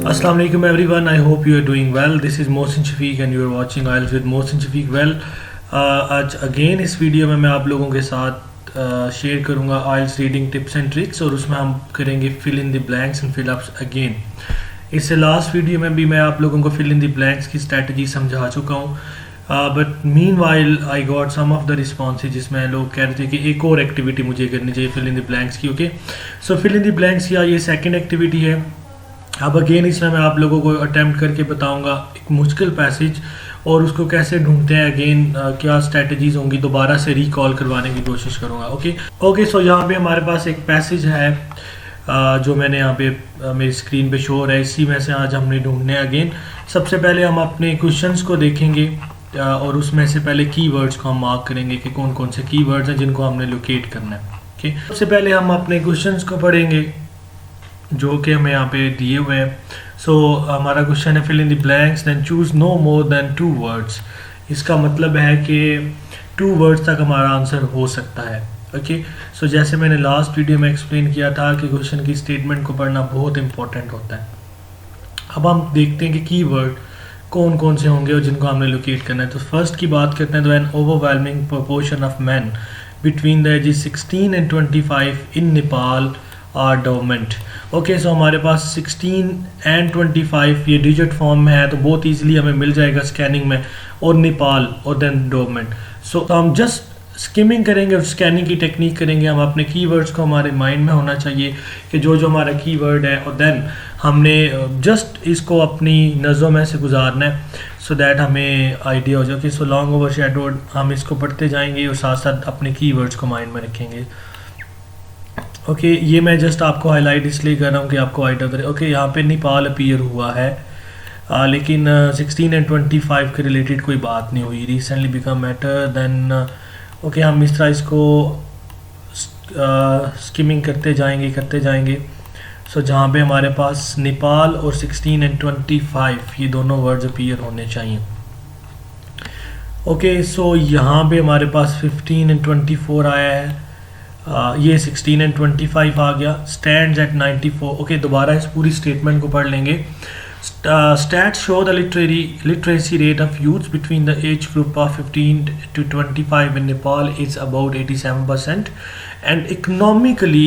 Assalamu alaikum everyone. I hope you are doing well. This is Mohsin Shafiq and you are watching IELTS with Mohsin Shafiq. Well, आज again इस video में मैं आप लोगों के साथ शेयर करूंगा IELTS reading tips and tricks और उसमें हम करेंगे fill in the blanks and fill ups again. इससे लास्ट वीडियो में भी मैं आप लोगों को फिल इन द ब्लैंक्स की स्ट्रेटजी समझा चुका हूँ, but meanwhile I got some of the responses जिसमें लोग कह रहे थे कि एक और एक्टिविटी मुझे करनी चाहिए फिल इन द ब्लैंक्स की। Okay, so fill in the blanks या ये सेकेंड एक्टिविटी है। अब अगेन इसमें मैं आप लोगों को अटेम्प्ट करके बताऊंगा एक मुश्किल पैसेज और उसको कैसे ढूंढते हैं। अगेन क्या स्ट्रेटजीज होंगी दोबारा से रिकॉल करवाने की कोशिश करूंगा। ओके, सो यहाँ पे हमारे पास एक पैसेज है जो मैंने यहाँ पे मेरी स्क्रीन पे शो हो रहा है। इसी में से आज हमने ढूंढने अगेन सबसे पहले हम अपने क्वेश्चंस को देखेंगे और उसमें से पहले कीवर्ड्स को हम मार्क करेंगे कि कौन कौन से कीवर्ड्स हैं जिनको हमने लोकेट करना है। ओके, सबसे पहले हम अपने क्वेश्चंस को पढ़ेंगे जो कि हमें यहाँ पे दिए हुए हैं। सो हमारा क्वेश्चन है fill in the blanks then choose no more than 2 words. इसका मतलब है कि 2 वर्ड्स तक हमारा आंसर हो सकता है। ओके, सो जैसे मैंने लास्ट वीडियो में एक्सप्लेन किया था कि क्वेश्चन की स्टेटमेंट को पढ़ना बहुत इंपॉर्टेंट होता है। अब हम देखते हैं कि कीवर्ड कौन कौन से होंगे और जिनको हमने लोकेट करना है। तो फर्स्ट की बात करते हैं तो an overwhelming proportion of man between the ages 16 and 25 in Nepal are dormant. Okay, so हमारे पास 16 एंड 25 ये डिजिट फॉर्म में है तो बहुत ईजिली हमें मिल जाएगा स्कैनिंग में, और नेपाल और देन डोमेंट। सो हम जस्ट स्किमिंग करेंगे और स्कैनिंग की टेक्निक करेंगे। हम अपने कीवर्ड्स को हमारे माइंड में होना चाहिए कि जो जो हमारा कीवर्ड है, और देन हमने जस्ट इसको अपनी नज़रों में से गुजारना है सो दैट हमें आइडिया हो जाए कि सो लॉन्ग ओवर शेडोड हम इसको पढ़ते जाएंगे और साथ साथ अपने कीवर्ड्स को माइंड में रखेंगे। ओके, ये मैं जस्ट आपको हाईलाइट इसलिए कर रहा हूँ कि आपको आइडिया करे। ओके, यहाँ पे नेपाल अपीयर हुआ है लेकिन 16 एंड 25 के रिलेटेड कोई बात नहीं हुई। Recently become matter then okay, हम इस तरह इसको स्किमिंग करते जाएंगे। सो जहाँ पे हमारे पास नेपाल और 16 एंड 25 ये दोनों वर्ड्स अपीयर होने चाहिए। ओके, सो यहाँ पे हमारे पास 15 एंड 24 आया है, ये 16 एंड 25 आ गया। Stands eight 94। ओके, दोबारा इस पूरी स्टेटमेंट को पढ़ लेंगे। Stats show the literacy rate of youths between the age group of 15 to 25 in Nepal is about 87%, and economically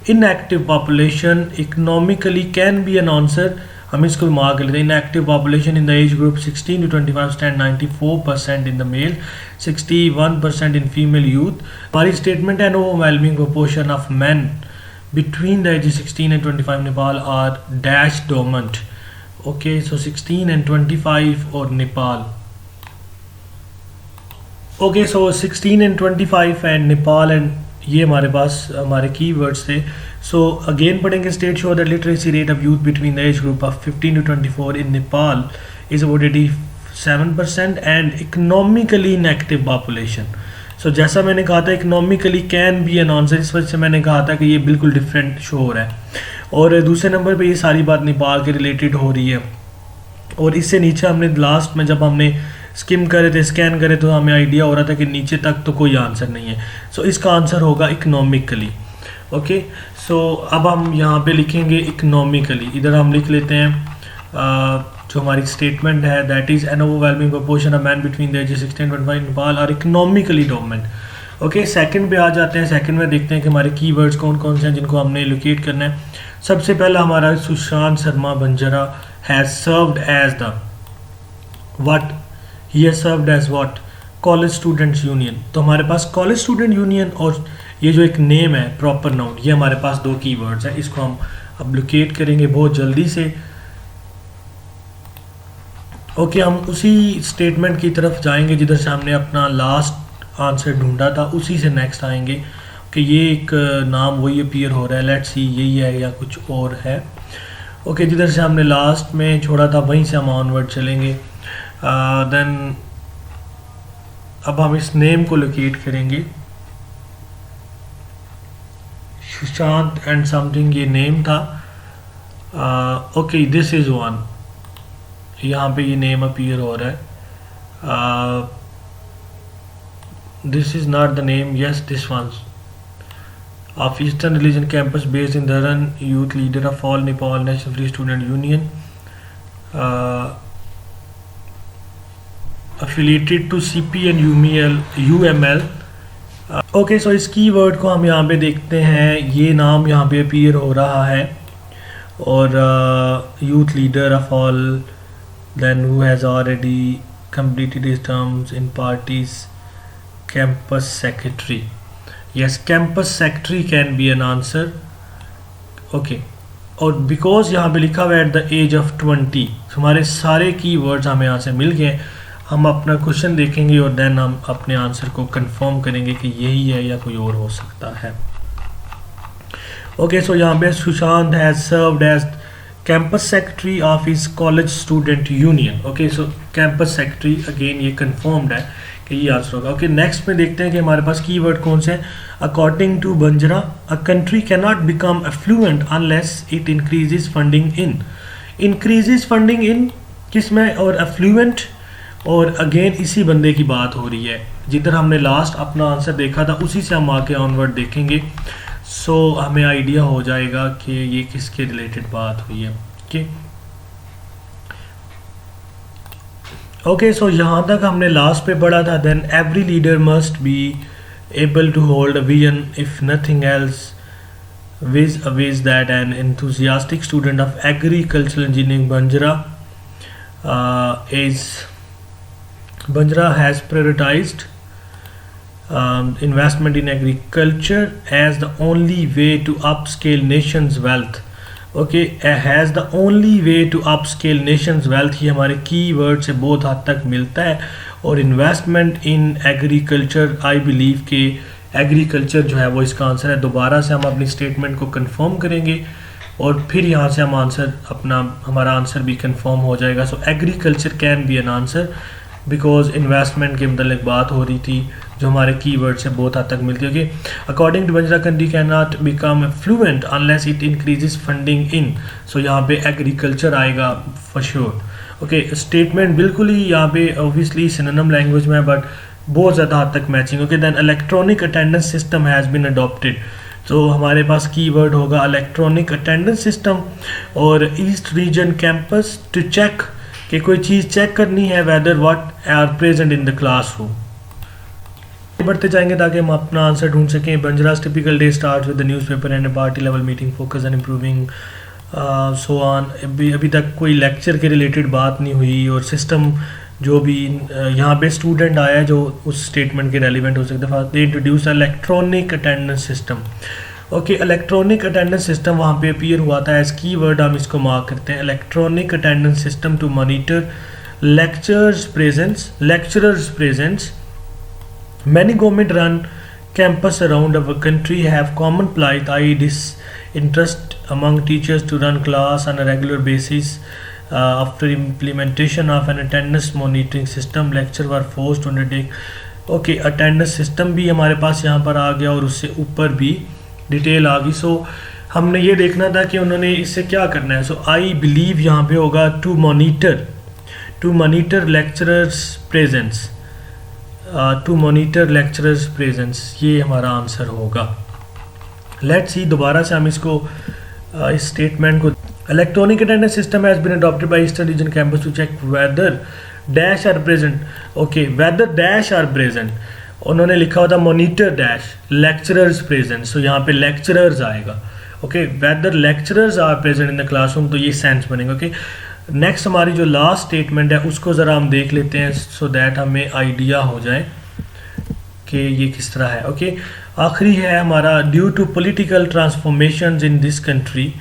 inactive population economically can be an answer। हम इसको mark कर लेते हैं। inactive population in the age group 16 to 25 stand 94% in the male, 61% in female youth। हमारी statement है an overwhelming proportion of men between the ages 16 and 25 Nepal are dash dormant। Okay, so 16 and 25 और Nepal. Okay, so 16 and 25 and Nepal and ये हमारे पास हमारे keywords थे। So again पढ़ेंगे state show that literacy rate of youth between the age group of 15 to 24 in Nepal is about 87% and economically inactive population. So जैसा मैंने कहा था economically can be an answer, इस वजह से मैंने कहा था कि ये बिल्कुल डिफरेंट शो हो रहा है। और दूसरे नंबर पे ये सारी बात नेपाल के रिलेटेड हो रही है। और इससे नीचे हमने लास्ट में जब हमने स्किम करे थे, स्कैन करे तो हमें आइडिया हो रहा था कि नीचे तक तो कोई आंसर नहीं है। सो इसका आंसर होगा इकोनॉमिकली। ओके, सो अब हम यहाँ पे लिखेंगे इकोनॉमिकली। इधर हम लिख लेते हैं जो हमारी स्टेटमेंट है that is an overwhelming proportion of man between the ages 16 and 25 Nepal are economically dominant. Okay, second पे आ जाते हैं। सेकंड में देखते हैं कि हमारे कीवर्ड्स कौन कौन से हैं जिनको हमने लोकेट करना है। सबसे पहला हमारा Sushant Sharma Banjara has served as the what, he has served as what, college students union. तो हमारे पास कॉलेज स्टूडेंट यूनियन और ये जो एक नेम है प्रॉपर नाउन, ये हमारे पास 2 कीवर्ड्स हैं। इसको हम अब लोकेट करेंगे बहुत जल्दी से। ओके, हम उसी स्टेटमेंट की तरफ जाएंगे जिधर से हमने अपना लास्ट आंसर ढूंढा था, उसी से नेक्स्ट आएंगे कि ये एक नाम वही अपीयर हो रहा है। लेट्स सी यही है या कुछ और है। ओके, जिधर से हमने लास्ट में छोड़ा था वहीं से हम ऑनवर्ड चलेंगे। देन अब हम इस नेम को लोकेट करेंगे। सुशांत एंड समथिंग ये नेम था। ओके, दिस इज वन, यहाँ पे ये नेम अपीयर हो रहा है। This is not the name, yes this one of Eastern Religion Campus based in Dharan, youth leader of All Nepal National Free Student Union। affiliated to CP and UML. Okay, so इस keyword को हम यहाँ पे देखते हैं, ये नाम यहाँ पे अपीयर हो रहा है, और youth leader of all then who has already completed his terms in parties, campus secretary. Yes, campus secretary can be an answer. Okay, और बिकॉज यहाँ पे लिखा हुआ एट द एज ऑफ 20, हमारे सारे कीवर्ड्स हमें यहाँ से मिल गए। हम अपना क्वेश्चन देखेंगे और देन हम अपने आंसर को कंफर्म करेंगे कि यही है या कोई और हो सकता है। ओके, सो यहाँ पे Sushant has served as campus secretary of his college student union. Okay, so campus secretary again ये कंफर्म्ड है कि ये आंसर होगा। ओके, नेक्स्ट में देखते हैं कि हमारे पास कीवर्ड कौन से हैं। According to Banjara, a country can not become affluent unless it increases funding in. Increases funding in किस में, और एफ्लुएंट, और अगेन इसी बंदे की बात हो रही है। जिधर हमने लास्ट अपना आंसर देखा था उसी से हम आके ऑनवर्ड देखेंगे, सो हमें आइडिया हो जाएगा कि ये किसके रिलेटेड बात हुई है। ओके, सो यहाँ तक हमने लास्ट पे पढ़ा था। Then every leader must be able to hold a vision if nothing else with that an enthusiastic student of agricultural engineering Banjara has prioritized investment in agriculture as the only way to upscale nation's wealth. Okay, has the only way to upscale nation's wealth, ये हमारे keyword से बहुत हद तक मिलता है। और investment in agriculture, I believe कि एग्रीकल्चर जो है वो इसका आंसर है। दोबारा से हम अपनी स्टेटमेंट को कंफर्म करेंगे और फिर यहाँ से हम आंसर हमारा आंसर भी कंफर्म हो जाएगा। सो agriculture can be an answer because investment के मतलब बात हो रही थी जो हमारे कीवर्ड से बहुत हद तक मिलती है। According to Banjara, country can not become fluent unless it increases funding in. So यहाँ पे एग्रीकल्चर आएगा फॉर श्योर। ओके, स्टेटमेंट बिल्कुल ही यहाँ पे ऑब्वियसली सिनोनिम लैंग्वेज में है बट बहुत ज़्यादा हद तक matching. Okay, then electronic attendance system has been adopted. तो हमारे पास कीवर्ड होगा इलेक्ट्रॉनिक अटेंडेंस सिस्टम। और east region campus to check कि कोई चीज़ चेक करनी है whether what are present in the classroom. बढ़ते जाएंगे ताकि हम अपना आंसर ढूंढ सकें। Banjara's typical day start with the newspaper and party level meeting focus on improving so on. अभी तक कोई लेक्चर के रिलेटेड बात नहीं हुई और सिस्टम जो भी यहाँ पे स्टूडेंट आया है जो उस स्टेटमेंट के रेलिवेंट हो सकता है। They introduce electronic attendance system. Okay, electronic attendance system वहाँ पे अपीयर हुआ था एज की वर्ड, हम इसको मार्क करते हैं। Electronic attendance system to monitor lecturers presence. Many government run campus around our country have common plight, i.e. disinterest among teachers to run class on a regular basis. After implementation of an attendance monitoring system, lecture were forced to undertake. Okay, attendance system भी हमारे पास यहाँ पर आ गया और उससे ऊपर भी detail आ गई। सो हमने ये देखना था कि उन्होंने इससे क्या करना है। सो आई बिलीव यहाँ पे होगा टू मॉनिटर लेक्चरर्स प्रेजेंस, ये हमारा आंसर होगा। लेट्स सी, दोबारा से हम इसको इस स्टेटमेंट को, electronic attendance system has been adopted by eastern region campus to check whether dash are present. Okay, whether dash are present, उन्होंने लिखा हुआ था monitor dash lecturers present, so यहाँ पे लेक्चरर्स आएगा। Okay, whether lecturers are present in the classroom, तो ये sense बनेगा। ओके, नेक्स्ट हमारी जो लास्ट स्टेटमेंट है उसको ज़रा हम देख लेते हैं सो दैट हमें आइडिया हो जाए कि ये किस तरह है। ओके, आखिरी है हमारा, due to political transformations in this country,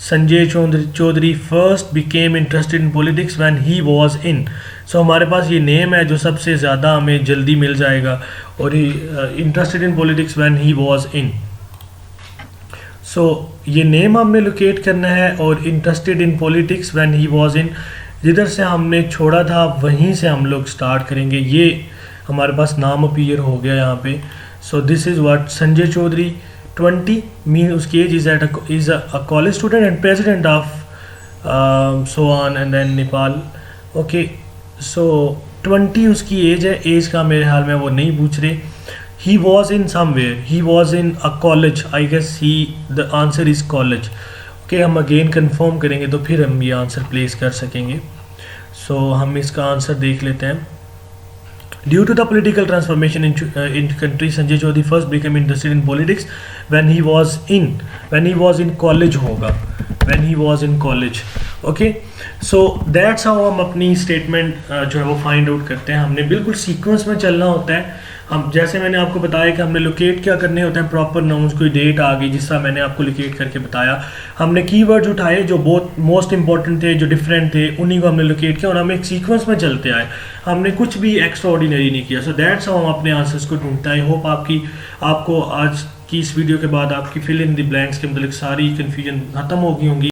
Sanjay Chaudhary first became interested in politics when he was in. So हमारे पास ये नेम है जो सबसे ज़्यादा हमें जल्दी मिल जाएगा, और interested in politics when he was in. So ये नेम हमने लोकेट करना है और interested in politics when he was in, जिधर से हमने छोड़ा था वहीं से हम लोग स्टार्ट करेंगे। ये हमारे पास नाम अपीयर हो गया यहाँ पे। So this is what Sanjay Chaudhary 20 mean उसकी age is a college student and president of so on and then Nepal. Okay, so 20 उसकी एज है, एज का मेरे हाल में वो नहीं पूछ रहे। He was in somewhere, he was in a college, I guess the answer is college. Okay, हम अगेन कंफर्म करेंगे तो फिर हम ये आंसर प्लेस कर सकेंगे। सो हम इसका आंसर देख लेते हैं। Due to the political transformation in country, Sanjay Chaudhary first became interested in politics when he was in college होगा, when he was in college. Okay, so that's how हम अपनी statement जो है वो find out करते हैं। हमने बिल्कुल sequence में चलना होता है। हम जैसे मैंने आपको बताया कि हमने लोकेट क्या करने होते हैं, प्रॉपर नाउन्स, कोई डेट आ गई जिसका मैंने आपको लोकेट करके बताया। हमने कीवर्ड्स उठाए जो बहुत मोस्ट इंपॉर्टेंट थे, जो डिफरेंट थे, उन्हीं को हमने लोकेट किया और हम एक सीक्वेंस में चलते आए। हमने कुछ भी एक्स्ट्रा ऑर्डिनरी नहीं किया। सो दैट्स हाउ हम अपने आंसर्स को ढूंढते हैं। आई होप आपको आज की इस वीडियो के बाद आपकी फिल इन द ब्लैंक्स के मतलब सारी कन्फ्यूजन ख़त्म हो गई होंगी।